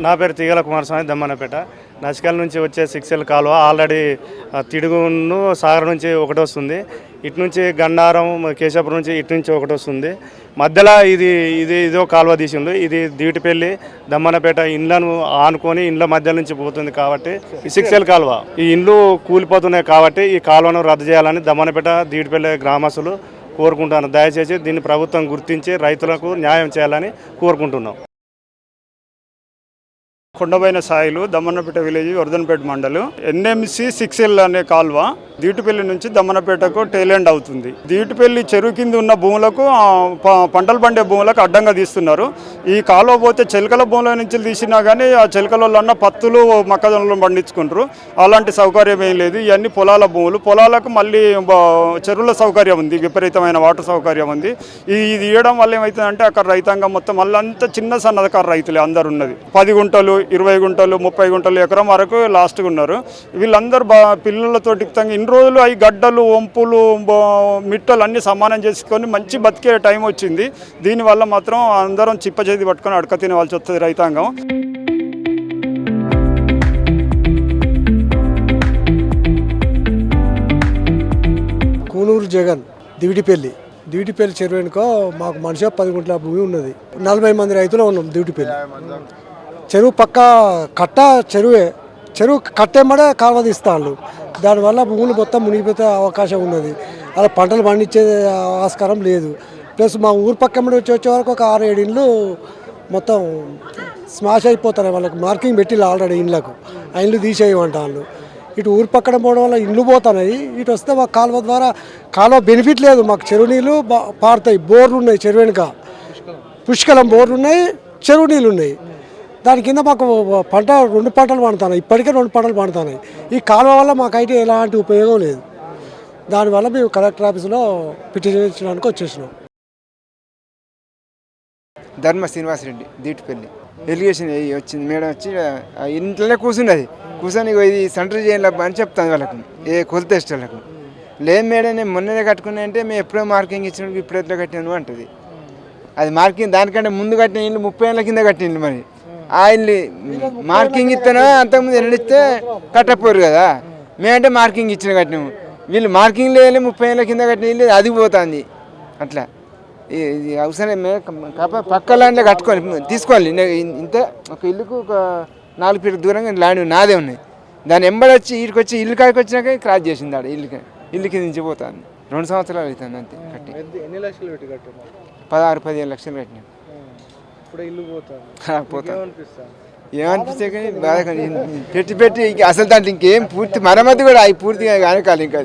నా పేరు తీగల కుమారస్వామి, దమ్మన్నపేట. నచికల్ నుంచి వచ్చే 6L కాలువ ఆల్రెడీ తిడుగును సాగర్ నుంచి ఒకటి వస్తుంది, ఇటు నుంచి గన్నారం కేశాపురం నుంచి ఇటు నుంచి ఒకటి వస్తుంది. మధ్యలో ఇదో కాలువ తీసిండు. ఇది దీటిపల్లి దమ్మన్నపేట ఇండ్లను ఆనుకొని ఇండ్ల మధ్య నుంచి పోతుంది కాబట్టి ఈ 6L కాలువ ఈ ఇండ్లు కూలిపోతున్నాయి కాబట్టి ఈ కాలువను రద్దు చేయాలని దమ్మన్నపేట దీటిపల్లి గ్రామస్తులు కోరుకుంటున్నాను. దయచేసి దీన్ని ప్రభుత్వం గుర్తించి రైతులకు న్యాయం చేయాలని కోరుకుంటున్నాం. కొండబైన సాయిలు, దమ్మన్నపేట విలేజ్, వర్ధన్పేట మండలం. NMC 6L అనే కాల్వ దీటుపల్లి నుంచి దమ్మన్నపేటకు టైలెండ్ అవుతుంది. దీటుపల్లి చెరువు కింద ఉన్న భూములకు పంటలు పండే భూములకు అడ్డంగా తీస్తున్నారు. ఈ కాలువ పోతే చెలకల భూముల నుంచి తీసినా కానీ ఆ చెలకలలో పత్తులు మొక్కజొన్నలు పండించుకుంటారు. అలాంటి సౌకర్యం ఏం లేదు. ఇవన్నీ పొలాల భూములు. పొలాలకు మళ్ళీ చెరువుల సౌకర్యం ఉంది, విపరీతమైన వాటర్ సౌకర్యం ఉంది. ఇది ఇవ్వడం వల్ల ఏమవుతుందంటే అక్కడ రైతాంగం మొత్తం మళ్ళీ అంతా చిన్న సన్నకారు రైతులే అందరు ఉన్నది. 10 గుంటలు, 20 గుంటలు, 30 గుంటలు ఎకరం వరకు లాస్ట్గా ఉన్నారు. వీళ్ళందరూ పిల్లలతో ఇన్ని రోజులు అవి గడ్డలు, వంపులు, మిట్టలు అన్నీ సమానం చేసుకొని మంచి బతికే టైం వచ్చింది. దీనివల్ల మాత్రం అందరం చిప్ప చేతి పట్టుకొని అడక తినవలసి వస్తుంది రైతాంగం. కూనూరు జగన్, దివిటిపల్లి చెరువు వెనుక మాకు మనిషి 10 గుంటల భూమి ఉన్నది. 40 మంది రైతులు ఉన్నాం. దివిటిపల్లి చెరువు పక్క కట్ట చెరువు కట్టేమడే కాలువ తీస్తాను. దానివల్ల భూములు మొత్తం మునిగిపోతే అవకాశం ఉన్నది. అలా పంటలు పండించే ఆస్కారం లేదు. ప్లస్ మా ఊరు పక్కన వచ్చే వరకు ఒక 6-7 ఇండ్లు మొత్తం స్మాష్ అయిపోతాయి. వాళ్ళకి మార్కింగ్ పెట్టిల్లు ఆల్రెడీ ఇండ్లకు. ఆ ఇండ్లు తీసేయమంటారు. ఇటు ఊరు పక్కన పోవడం వల్ల ఇండ్లు పోతున్నాయి. ఇటు వస్తే మాకు కాలువ ద్వారా కాలువ బెనిఫిట్ లేదు. మాకు చెరువు నీళ్ళు పారుతాయి. బోర్లు ఉన్నాయి చెరువు వెనుక, పుష్కలం బోర్లు ఉన్నాయి, చెరువు నీళ్ళు ఉన్నాయి. దాని కింద మాకు 2 పంటలు పండుతున్నాయి. ఇప్పటికే 2 పంటలు పండుతున్నాయి. ఈ కాలువ వల్ల మాకైతే ఎలాంటి ఉపయోగం లేదు. దానివల్ల మేము కలెక్టర్ ఆఫీసులో పిటిషన్ ఇచ్చడానికి వచ్చేసినాం. ధర్మ శ్రీనివాసరెడ్డి, దీటుపల్లి. ఎలిగేషన్ వచ్చింది, మేడం వచ్చి ఇంట్లోనే కూర్చున్నది. కూర్చొని ఇది సెంటర్ చేయాలి అని చెప్తాను వాళ్ళకు, కొలత ఇష్టాలకు. లేదు మేడం నేను మొన్ననే కట్టుకున్నా అంటే మేము ఎప్పుడో మార్కింగ్ ఇచ్చినప్పుడు ఇప్పుడు ఎట్లా కట్టాను అంటుంది. అది మార్కింగ్ దానికంటే ముందు కట్టిన ఇల్లు 30 ఏళ్ళ కింద కట్టిన ఇల్లు. మరి ఆ ఇల్లు మార్కింగ్ ఇస్తానో అంతకుముందు ఎన్నిస్తే కట్టపోరు కదా. మేమంటే మార్కింగ్ ఇచ్చిన కట్టినాము. వీళ్ళు మార్కింగ్ లేదు, 30 ఏళ్ళ కింద కట్టిన ఇల్లు అదిగిపోతుంది. అట్లా ఇది అవసరం. పక్క ల్యాండ్లో కట్టుకోవాలి, తీసుకోవాలి. ఇంత ఒక ఇల్లుకు ఒక 4 ఫీట్ల దూరంగా ల్యాండ్ నాదే ఉన్నాయి. దాన్ని ఎంబడొచ్చి వీటికి వచ్చి ఇల్లు కాడికి వచ్చినాక క్రాస్ చేసింది. ఆడ ఇల్లుకి నుంచి పోతుంది. 2 సంవత్సరాలు అవుతుంది అంతే కట్టి. ఎన్ని లక్షలు పెట్టి కట్టారు? 16-17 లక్షలు కట్టినాం. ఇప్పుడు ఇల్లు పోతాను ఏమనిపిస్తే కానీ బాధ పెట్టి అసలు దాంట్లో ఇంకేం పూర్తి మరమ్మతి కూడా పూర్తిగా కానీ కాదు. ఇంకా